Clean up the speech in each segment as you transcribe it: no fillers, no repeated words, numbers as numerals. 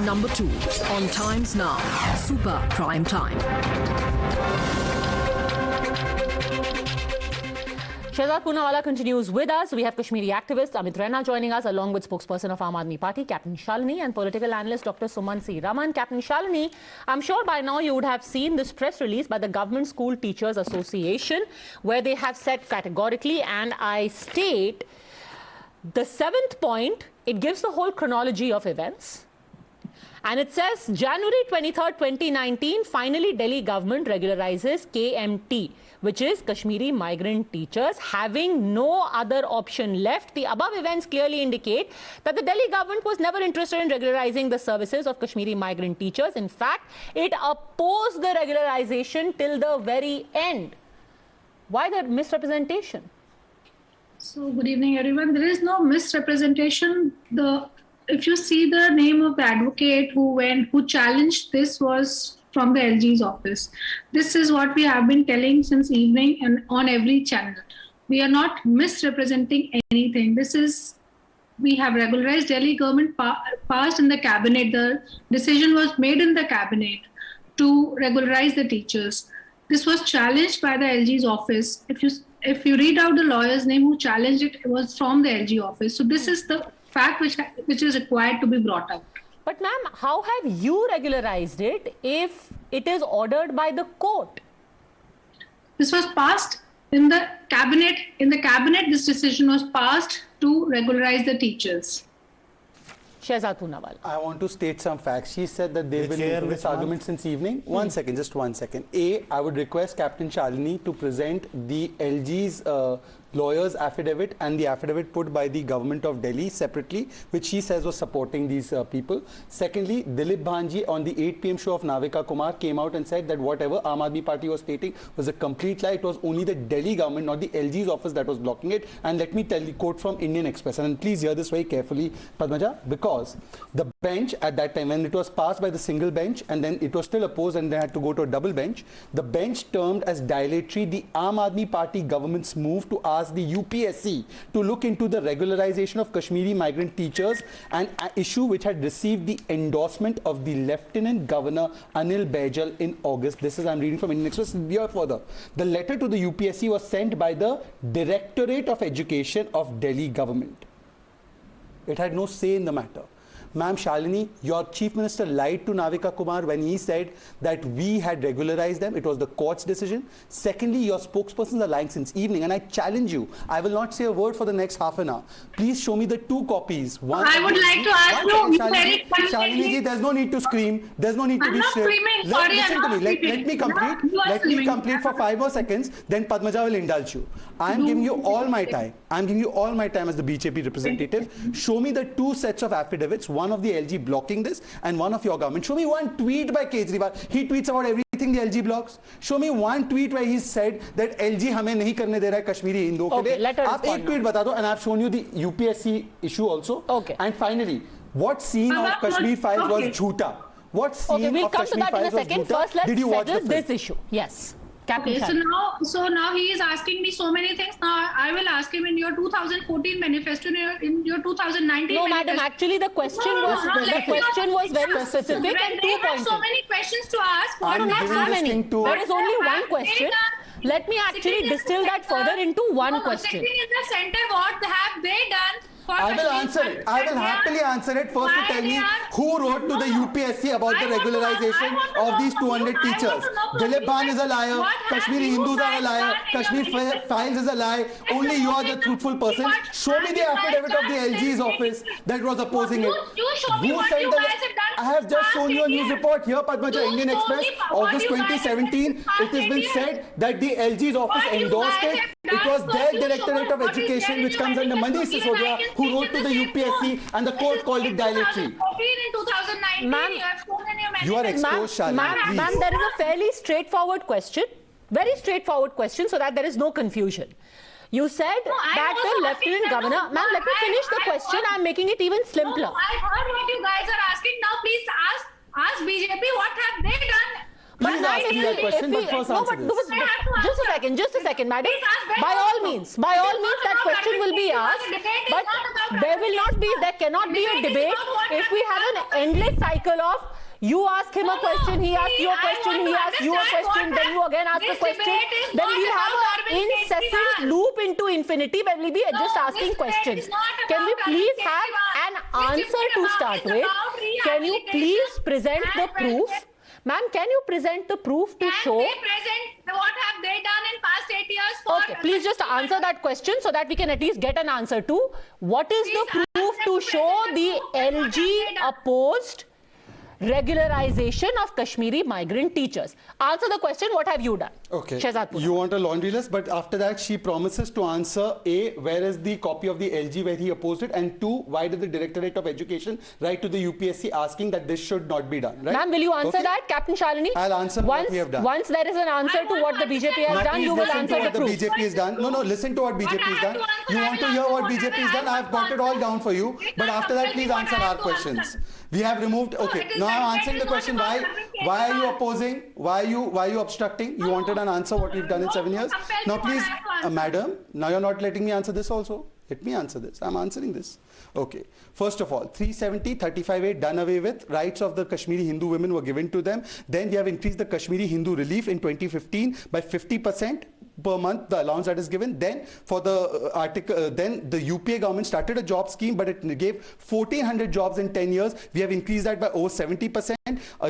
number 2 on Times Now, Super Prime Time. Shehzad Poonawala continues with us. We have Kashmiri activist Amit Raina joining us, along with spokesperson of Aam Aadmi Party, Captain Shalini, and political analyst Dr. Suman C. Raman. Captain Shalini, I'm sure by now you would have seen this press release by the Government School Teachers Association, where they have said categorically, and I state, the 7th point, it gives the whole chronology of events. And it says, January 23rd, 2019, finally Delhi government regularizes KMT, which is Kashmiri migrant teachers, having no other option left. The above events clearly indicate that the Delhi government was never interested in regularizing the services of Kashmiri migrant teachers. In fact, it opposed the regularization till the very end. Why the misrepresentation? So, good evening, everyone. There is no misrepresentation. If you see the name of the advocate who challenged this was from the LG's office. This is what we have been telling since evening and on every channel. We are not misrepresenting anything. We have regularized. Delhi government passed in the cabinet. The decision was made in the cabinet to regularize the teachers. This was challenged by the LG's office. If you read out the lawyer's name who challenged it, it was from the LG office. So this is the fact which is required to be brought up. But ma'am, how have you regularized it if it is ordered by the court? This was passed in the cabinet. In the cabinet, this decision was passed to regularize the teachers. Shehzad Poonawala. I want to state some facts. She said that they've been making this argument since evening. One second, just 1 second. I would request Captain Shalini to present the LG's lawyer's affidavit and the affidavit put by the government of Delhi separately, which she says was supporting these people. Secondly, Dilip Bhanji on the 8 p.m. show of Navika Kumar came out and said that whatever Aam Aadmi Party was stating was a complete lie. It was only the Delhi government, not the LG's office, that was blocking it. And let me tell you, quote from Indian Express, and please hear this very carefully, Padmaja, because the bench at that time, when it was passed by the single bench and then it was still opposed and they had to go to a double bench, the bench termed as dilatory the Aam Aadmi Party government's move to ask the UPSC to look into the regularization of Kashmiri migrant teachers, an issue which had received the endorsement of the Lieutenant Governor Anil Baijal in August. This is, I'm reading from Indian Express. Here further, the letter to the UPSC was sent by the Directorate of Education of Delhi government. It had no say in the matter. Ma'am Shalini, your Chief Minister lied to Navika Kumar when he said that we had regularized them. It was the court's decision. Secondly, your spokespersons are lying since evening, and I challenge you. I will not say a word for the next half an hour. Please show me the 2 copies. One I would like to ask you, Shalini, there's no need to scream. There's no need to be shrill. Listen to me. Let me complete. Let me complete for 5 more seconds. Then Padmaja will indulge you. I am giving you all my time. I'm giving you all my time as the BJP representative. Show me the 2 sets of affidavits. One of the LG blocking this and one of your government. Show me one tweet by Kejriwal. He tweets about everything the LG blocks. Show me one tweet where he said that LG हमें नहीं करने दे रहा है कश्मीरी हिंदुओं के लिए. आप एक tweet बता दो, and I've shown you the UPSC issue also. Okay. And finally, what scene of Kashmir Files was jhoota? What scene of Kashmir Files was jhoota? First, let's Did you watch settle this issue? Yes. Okay, so now he is asking me so many things. Now I will ask him in your 2014 manifesto, in your 2019 No, manifesto. madam, actually the question was very specific and 2 have points. so many questions to ask. Madam, not so many. There is only one question. Let me actually distill that further into one question. Sitting in the center, what have they done? I will answer it. I will happily answer it. First, to tell me who wrote to the UPSC about the regularization of these 200 teachers. Dilip Bhan is a liar. Kashmiri Hindus are a liar. Kashmir Files is a lie. Only you are the truthful person. Show me the affidavit of the LG's office that was opposing it. Who sent the? I have just shown you a news report here, Padmaja, Indian Express, August 2017. It has been said that the LG's office endorsed it. It was their Directorate of Education, which comes under Manish Sisodia, who wrote to the UPSC, and the court called it dilatory. In 2019, you are exposed, Shalini. Ma'am, there is a fairly straightforward question, very straightforward question, so that there is no confusion. You said that the Lieutenant Governor, ma'am, let me finish the question. I'm making it even simpler. No, I heard what you guys are asking. Now, please ask BJP what have they done. But ma'am, me that question, but first answer this. Just a second, madam. By all means, that question will be asked, but there cannot be a debate if we have an endless cycle of you ask him a question, he asks you a question, he asks you a question, then you again ask a question. Then we'll have an incessant loop into infinity where we'll be just asking questions. Can we please have an answer to start with? Can you please present the proof? Ma'am, can you present the proof to show? Can they present what have they done in past 8 years? Okay, please just answer that question so that we can at least get an answer to what is the proof to show the LG opposed regularization of Kashmiri migrant teachers. Answer the question, what have you done? Okay. Shehzad You want a laundry list, but after that she promises to answer A, where is the copy of the LG where he opposed it, and 2, why did the Directorate of Education write to the UPSC asking that this should not be done, right? Ma'am, will you answer that, Captain Shalini? I'll answer what we have done. Once there is an answer to what the BJP has done, you will answer the proof. BJP has done. No, listen to what BJP has done. You want to hear what BJP has done? I've got it all down for you. But after that, please answer our questions. We have removed. Okay, now I'm answering the question. Why are you opposing? Why are you obstructing? You wanted an answer what we've done in 7 years. Now please, madam, now you're not letting me answer this also. Let me answer this. I'm answering this. Okay. First of all, 370, 35A done away with. Rights of the Kashmiri Hindu women were given to them. Then we have increased the Kashmiri Hindu relief in 2015 by 50% per month, the allowance that is given. Then for the then the UPA government started a job scheme, but it gave 1,400 jobs in 10 years. We have increased that by over 70%.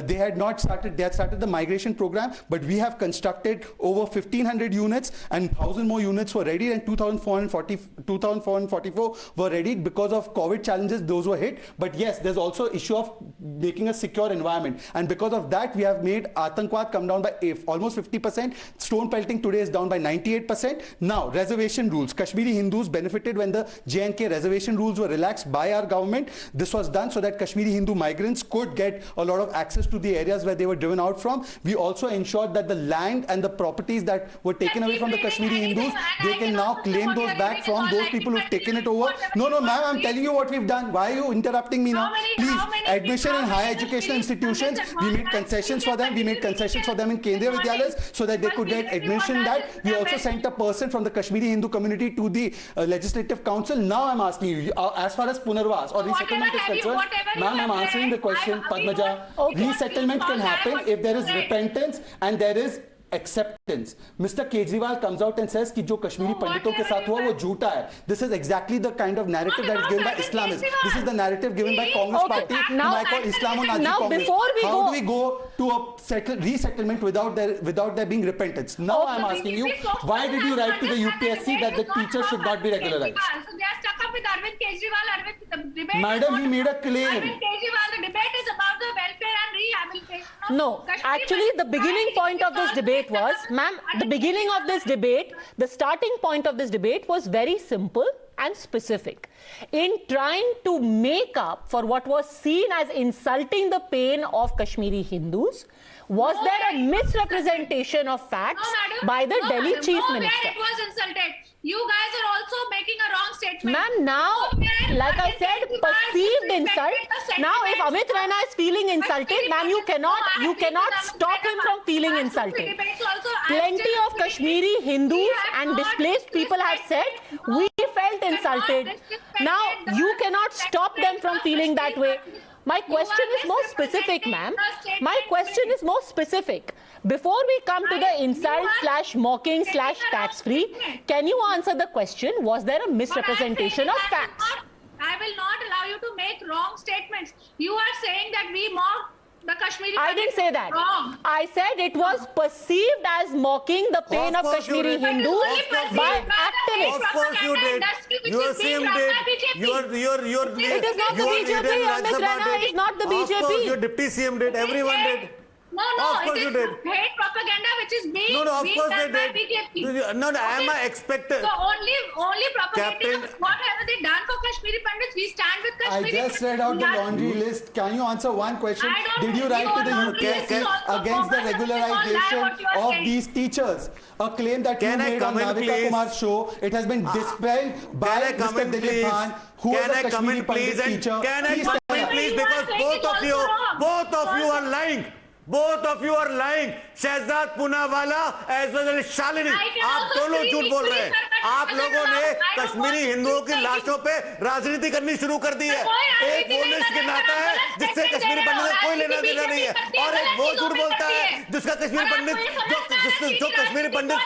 They had started the migration program, but we have constructed over 1,500 units, and 1,000 more units were ready, and 2,444 were ready. Because of COVID challenges, those were hit. But yes, there's also issue of making a secure environment, and because of that, we have made Atankwad come down by almost 50%. Stone pelting today is down by 98%. Now, reservation rules. Kashmiri Hindus benefited when the J&K reservation rules were relaxed by our government. This was done so that Kashmiri Hindu migrants could get a lot of access to the areas where they were driven out from. We also ensured that the land and the properties that were taken away from the Kashmiri Hindus, they can now claim those back from those people who've taken it over. No, ma'am, I'm telling you what we've done. Why are you interrupting me now? Please, admission in higher educational institutions, we made concessions for them. We made concessions for them in Kendriya Vidyalayas so that they could get admission. That we also sent a person from the Kashmiri Hindu community to the Legislative Council. Now I'm asking you, as far as Punarvas or resettlement is concerned, ma'am, I'm answering the question, Padmaja. Resettlement can happen if there is repentance and there is acceptance. Mr. Kejriwal comes out and says कि जो कश्मीरी पंडितों के साथ हुआ वो झूठा है. This is exactly the kind of narrative that is given by Islamists. This is the narrative given by Congress Party, whom I call Islamo-Nazi Congress. How do we go to a resettlement without there being repentance? Now I'm asking you, why did you write to the UPSC that the teachers should not be regularized? So they are stuck up with Arvind Kejriwal. The debate. Madam, he made a claim. Arvind Kejriwal, the debate is about the welfare and rehabilitation. No, actually the beginning point of this debate was, ma'am, the beginning of this debate, the starting point of this debate was very simple and specific. In trying to make up for what was seen as insulting the pain of Kashmiri Hindus, was there a misrepresentation of facts by the Delhi Chief Minister? It was insulted. You guys are also making a wrong statement. Ma'am, now, like I said, perceived insult. Now, if Amit Raina is feeling insulted, ma'am, you cannot stop him from feeling insulted. Plenty of Kashmiri Hindus and displaced people have said, we felt insulted. Now, you cannot stop them from feeling that way. My question is more specific, ma'am. My question is more specific. Before we come to the insult slash mocking slash tax free, can you answer the question, was there a misrepresentation of facts? I will not allow you to make wrong statements. You are saying that we mock the Kashmiri Pandits. I didn't say that. Wrong. I said it was perceived as mocking the pain of Kashmiri Hindus by activists. Of course you did. Your CM did. It is not the BJP. Amit Raina is not the BJP. Of course your deputy CM did. Everyone did. No, of course it is hate propaganda which is being of course done they by did. BJP. No, am I expected? So only propagating Captain, what have they done for Kashmiri Pandits? We stand with Kashmiri. I just read out the laundry list. Can you answer one question? Did you write to the UPSC against the regularization of these teachers? A claim that you made on Navika Kumar's show. It has been dispelled by Mr. Dilip Khan, who was a Kashmiri Pandit teacher. Can I come in please? Because both of you are lying. Both of you are lying. Shehzad Poonawala as well as Shalini. आप दोनों झूठ बोल रहे हैं. आप लोगों ने कश्मीरी हिंदुओं की लाशों पे राजनीति करनी शुरू कर दी है. एक वो लिस्ट गिनाता है जिससे कश्मीरी पंडित को कोई लेना देना नहीं है, और एक वो झूठ बोलता है जिसका कश्मीरी पंडित जो कश्मीरी पंडित.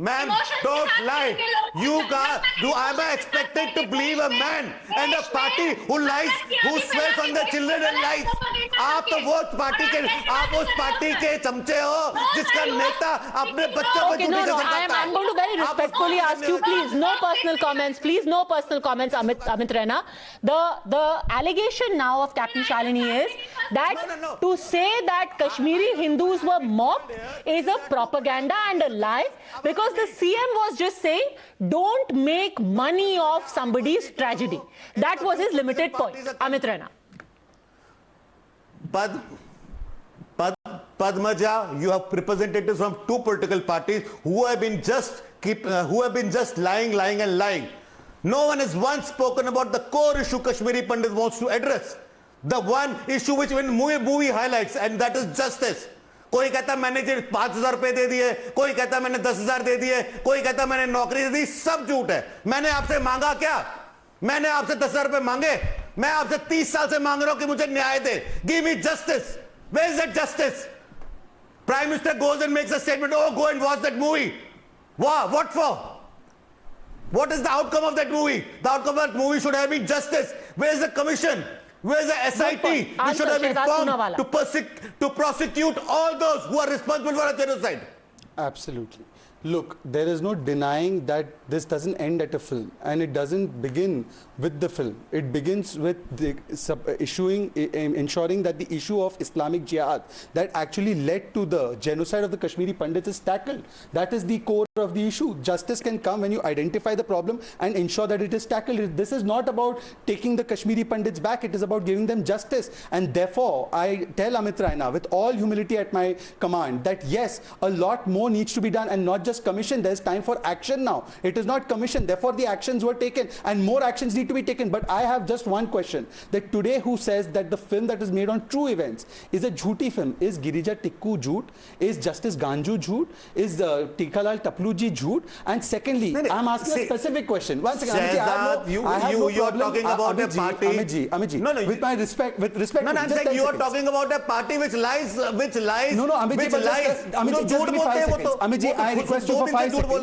Ma'am, don't lie. Am I expected to believe a man and a party who lies, who swears on the children and lies? आप तो वो पार्टी के चमचे हो जिसका नेता अपने बच्चों को झूठी खबर देता है. I'm going to very respectfully ask you, please, no personal comments. Please, no personal comments, Amit Raina. The allegation now of Captain Shalini is that to say that Kashmiri Hindus were mobbed is a propaganda and a lie, because the CM was just saying, don't make money off somebody's tragedy. That was his limited point. Amit Raina. Padmaja, you have representatives from two political parties who have been just lying. No one has once spoken about the core issue Kashmiri Pandit wants to address. The one issue which even movie highlights, and that is justice. कोई कहता मैंने 5,000 रुपए दे दिए, कोई कहता मैंने 10,000 दे दिए, कोई कहता मैंने नौकरी दे दी. सब झूठ है. मैंने आपसे मांगा क्या? मैंने आपसे 10,000 रुपए मांगे? मैं आपसे 30 साल से मांग रहा हूं कि मुझे न्याय दे. Give me justice. Where is that justice? Prime Minister goes and makes a statement, oh, go and watch that movie. Wow, what for? What is the outcome of that movie? The outcome of that movie should have been justice. Where is the commission? Where is the SIT? We should have been formed to prosecute all those who are responsible for a genocide. Absolutely. Look, there is no denying that this doesn't end at a film, and it doesn't begin with the film. It begins with the ensuring that the issue of Islamic jihad that actually led to the genocide of the Kashmiri Pandits is tackled. That is the core of the issue. Justice can come when you identify the problem and ensure that it is tackled. This is not about taking the Kashmiri Pandits back. It is about giving them justice. And therefore, I tell Amit Raina with all humility at my command that yes, a lot more needs to be done, and not just commission. There is time for action now. It is not commission. Therefore, the actions were taken, and more actions need to be taken. But I have just one question: that today, who says that the film that is made on true events is a jhooti film? Is Girija Tikku jhoot? Is Justice Ganju jhoot? Is Tikhalal Tapluji jhoot? And secondly, I'm asking a specific question. One second, you are talking about a party. Amitji, no, with my respect, No, I'm saying you are talking about a party which lies. No, Amitji, Amitji, just give me 5 seconds. Amitji, I request you for 5 seconds.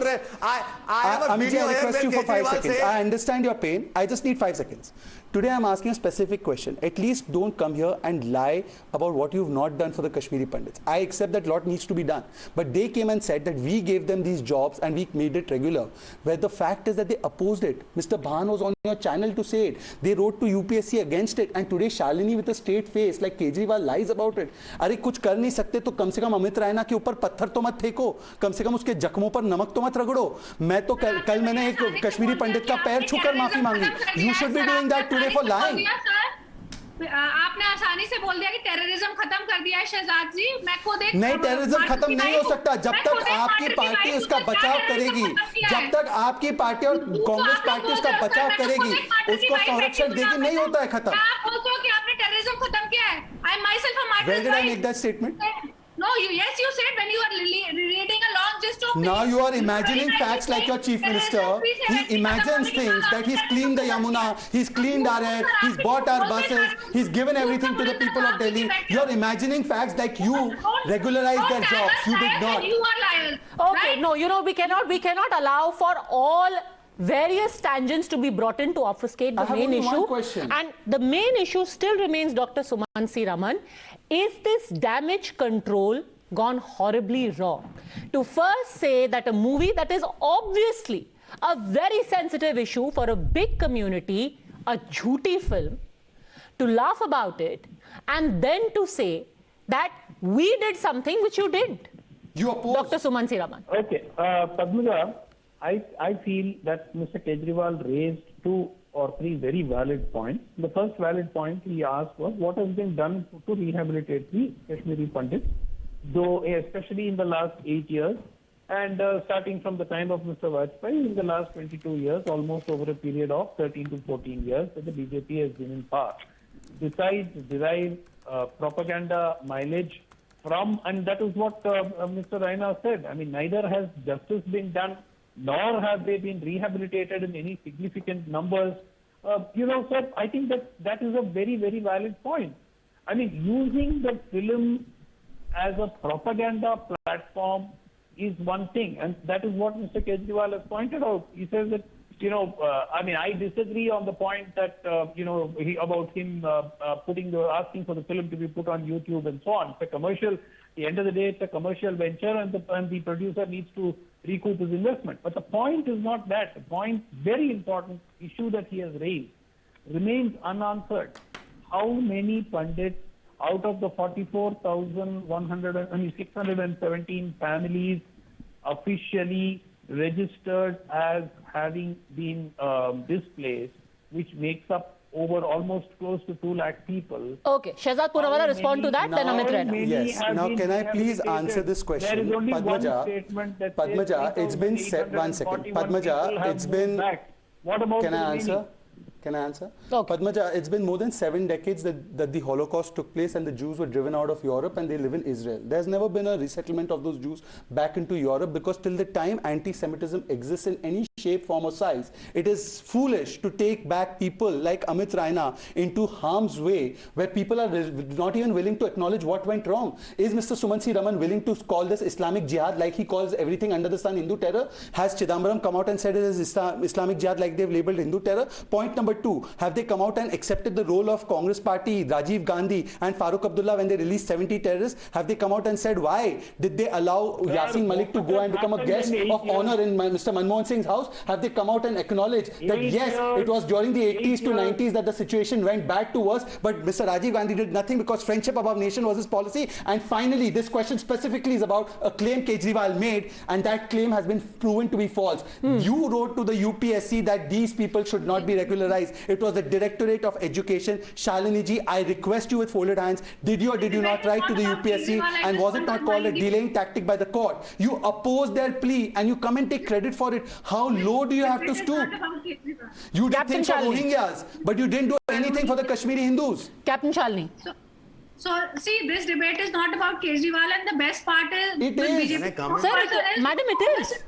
Amitji, I request you for 5 seconds. I understand your pain. I just need 5 seconds. Today I'm asking a specific question. At least don't come here and lie about what you've not done for the Kashmiri Pandits. I accept that a lot needs to be done. But they came and said that we gave them these jobs and we made it regular. Where the fact is that they opposed it. Mr. Bhan was on your channel to say it. They wrote to UPSC against it. And today Shalini with a straight face like Kejriwal lies about it. अरे कुछ कर नहीं सकते तो कम से कम अमित रायना के ऊपर पत्थर तो मत फेंको. कम से कम उसके जख्मों पर नमक तो मत रगड़ो. मैं तो कल मैंने एक कश्मीरी पंडित का पैर छूकर माफी मांगी. You should be doing that today for lying. आपने आसानी से बोल दिया कि टेररिज्म खत्म कर दिया है शहजाद जी. मैं खुद एक नहीं, टेररिज्म खत्म नहीं हो सकता जब तक आपकी पार्टी उसका बचाव करेगी. जब तक आपकी पार्टी और कांग्रेस पार्टी उसका बचाव करेगी, उसको संरक्षण देगी, नहीं होता है खत्म. आप बोलते हो कि आपने टेररिज्म खत्म किया है. I myself am martyred. When did I make that statement? No, yes, you said when you are reading a long gist of. Now you are imagining facts like your chief minister. He imagines things that he's cleaned the Yamuna, he's cleaned our air, he's bought our buses, he's given everything to the people of Delhi. You're imagining facts like you regularized their jobs. You did not. You are liars. Okay, no, you know, we cannot allow for all various tangents to be brought in to obfuscate the main issue. And the main issue still remains, Dr. Sumansi Raman. Is this damage control gone horribly wrong? To first say that a movie that is obviously a very sensitive issue for a big community, a jhooti film, to laugh about it, and then to say that we did something which you didn't. You oppose. Dr. Sumansi Raman. Okay, Padmaja, I feel that Mr. Kejriwal raised 2 or 3 very valid points. The first valid point he asked was what has been done to rehabilitate the Kashmiri Pandits, though especially in the last 8 years, and starting from the time of Mr. Vajpayee in the last 22 years, almost over a period of 13 to 14 years that the BJP has been in power. Besides derive propaganda mileage from, and that is what Mr. Raina said. I mean, neither has justice been done, nor have they been rehabilitated in any significant numbers. So I think that is a very, very valid point. I mean, using the film as a propaganda platform is one thing, and that is what Mr. Kejriwal has pointed out. He says that, I disagree on the point that, about him asking for the film to be put on YouTube and so on. It's a commercial. At the end of the day, it's a commercial venture, and the producer needs to recoup his investment. But the point is not that. The point, very important issue that he has raised, remains unanswered. How many Pandits out of the 617 families officially registered as having been displaced, which makes up over almost close to 2 lakh people. Okay, Shehzad Poonawala, respond to that, then Amit Raina. Yes. Now, can I please answer this question? There is only Padmaja, one statement that Padmaja, it's been said. 1 second. Padmaja, it's been. What about Can the I remaining? answer? Can I answer? Okay. Padmaja, it's been more than 7 decades that the Holocaust took place and the Jews were driven out of Europe and they live in Israel. There's never been a resettlement of those Jews back into Europe, because till the time anti-Semitism exists in any shape, form or size, it is foolish to take back people like Amit Raina into harm's way, where people are not even willing to acknowledge what went wrong. Is Mr. Sumansi Raman willing to call this Islamic jihad like he calls everything under the sun Hindu terror? Has Chidambaram come out and said it is Islamic jihad like they've labeled Hindu terror? Point number 2, have they come out and accepted the role of Congress party, Rajiv Gandhi and Farooq Abdullah when they released 70 terrorists? Have they come out and said why did they allow Yasin Malik to go and become a guest of honor in Mr. Manmohan Singh's house? Have they come out and acknowledged that yes, it was during the 80s to 90s that the situation went bad to worse, but Mr. Rajiv Gandhi did nothing because friendship above nation was his policy? And finally, this question specifically is about a claim Kejriwal made, and that claim has been proven to be false. You wrote to the UPSC that these people should not be regularized. It was the Directorate of Education. Shalini ji, I request you with folded hands, did you or did you not write to the UPSC, and was it not called a delaying tactic by the court? You opposed their plea and you come and take credit for it. How low do you have to stoop? You did things for Rohingyas, but you didn't do anything for the Kashmiri Hindus. Captain Shalini. So, see, this debate is not about Kejriwal, and the best part is... It is. BJP. Sir, Madam, it is.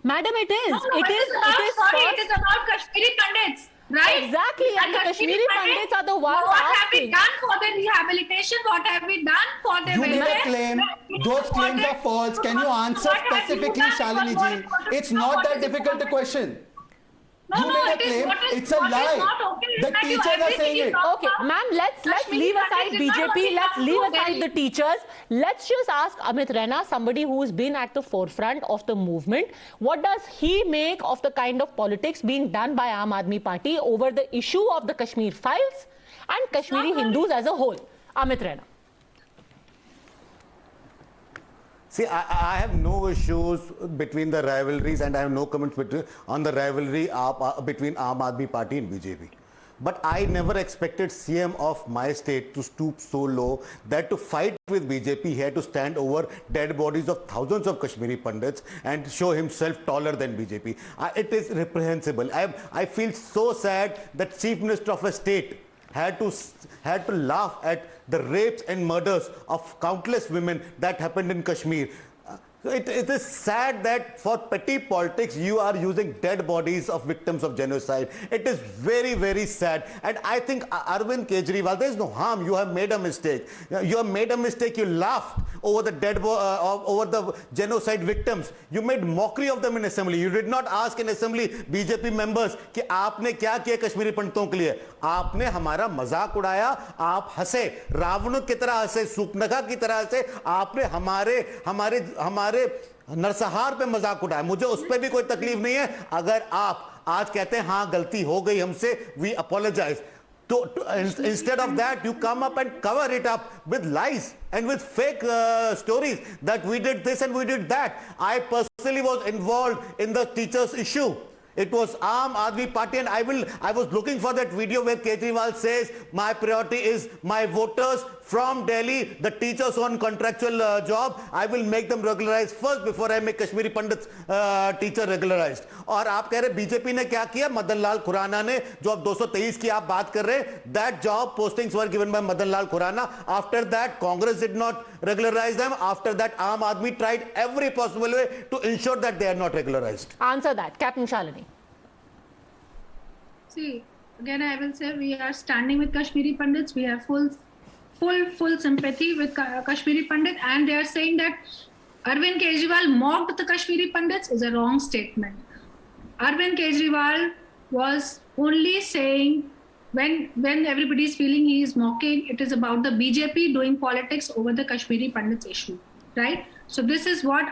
Madam, it is. No, it is about Kashmiri Pandits. Right? Exactly, and the Kashmiri Pandits are the ones what asking. Have we done for their rehabilitation? What have we done for their You made welfare? a claim. Those claims are false. Can you answer specifically, Shalini ji? It's not that difficult a question. No, you made a claim. It's a lie. The teachers are saying it. Okay, ma'am, let's leave aside BJP. Let's leave aside the teachers. Let's just ask Amit Raina, somebody who's been at the forefront of the movement, what does he make of the kind of politics being done by Aam Aadmi Party over the issue of the Kashmir Files and Kashmiri Hindus as a whole? Amit Raina. See, I have no issues between the rivalries, and I have no comments on the rivalry between Aam Aadmi Party and BJP. But I never expected CM of my state to stoop so low that to fight with BJP, he had to stand over dead bodies of thousands of Kashmiri Pandits and show himself taller than BJP. It is reprehensible. I feel so sad that Chief Minister of a state had to laugh at the rapes and murders of countless women that happened in Kashmir. It is sad that for petty politics, you are using dead bodies of victims of genocide. It is very, very sad. And I think Arvind Kejriwal, there is no harm. You have made a mistake. You have made a mistake. You laughed over the over the genocide victims. You made mockery of them in assembly. You did not ask in assembly BJP members कि आपने क्या किया कश्मीरी पंडितों के लिए. आपने हमारा मजाक उड़ाया. आप हंसे, रावण की तरह हंसे, सूपनखा की तरह हंसे. आपने हमारे नरसंहार पे मजाक उठाया. मुझे उस पे भी कोई तकलीफ नहीं है. अगर आप आज कहते हैं हाँ गलती हो गई हमसे, we apologize. Instead of that, you come up and cover it up with lies and with fake stories that we did this and we did that. I personally was involved in the teachers issue. It was Aam Aadmi Party, and I was looking for that video where Kejriwal says my priority is my voters, from Delhi, the teachers on contractual job, I will make them regularized first before I make Kashmiri Pandits teacher regularized. और आप कह रहे BJP ने क्या किया? मदन लाल खुराना ने, जो अब 223 की आप बात कर रहे, that job postings were given by Madan Lal Khurana. After that, Congress did not regularize them. After that, Aam Aadmi tried every possible way to ensure that they are not regularized. Answer that, Captain Shalini. See, again, I will say we are standing with Kashmiri Pandits. We have full sympathy with Kashmiri Pandit, and they are saying that Arvind Kejriwal mocked the Kashmiri Pandits is a wrong statement. Arvind Kejriwal was only saying when everybody is feeling he is mocking, it is about the BJP doing politics over the Kashmiri Pandits issue, right? So this is what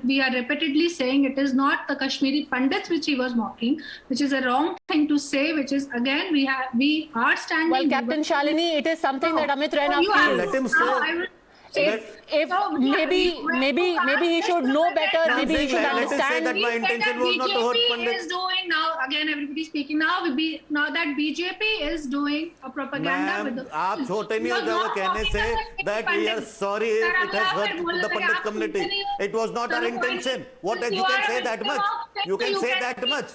we are repeatedly saying. It is not the Kashmiri Pandits which he was mocking, which is a wrong thing to say, which is, again, we are standing. Well, Captain Shalini, it is something that Amit Raina feels. Let him say. If maybe he should know better, maybe he should understand. That my intention was not to hurt Pandit. Is doing now, again everybody speaking now that BJP is doing a propaganda with the... आप छोटे नहीं हो जाओगे कहने से that we are sorry if it has hurt the Pandit community. It was not our intention. What you can say that much? You can say that much.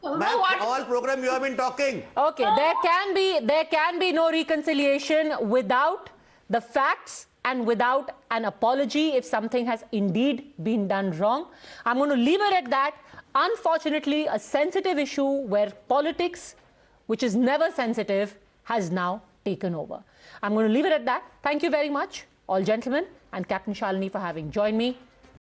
All program you have been talking. Okay, there can be no reconciliation without the facts and without an apology if something has indeed been done wrong. I'm going to leave it at that. Unfortunately, a sensitive issue where politics, which is never sensitive, has now taken over. I'm going to leave it at that. Thank you very much, all gentlemen, and Captain Shalini for having joined me.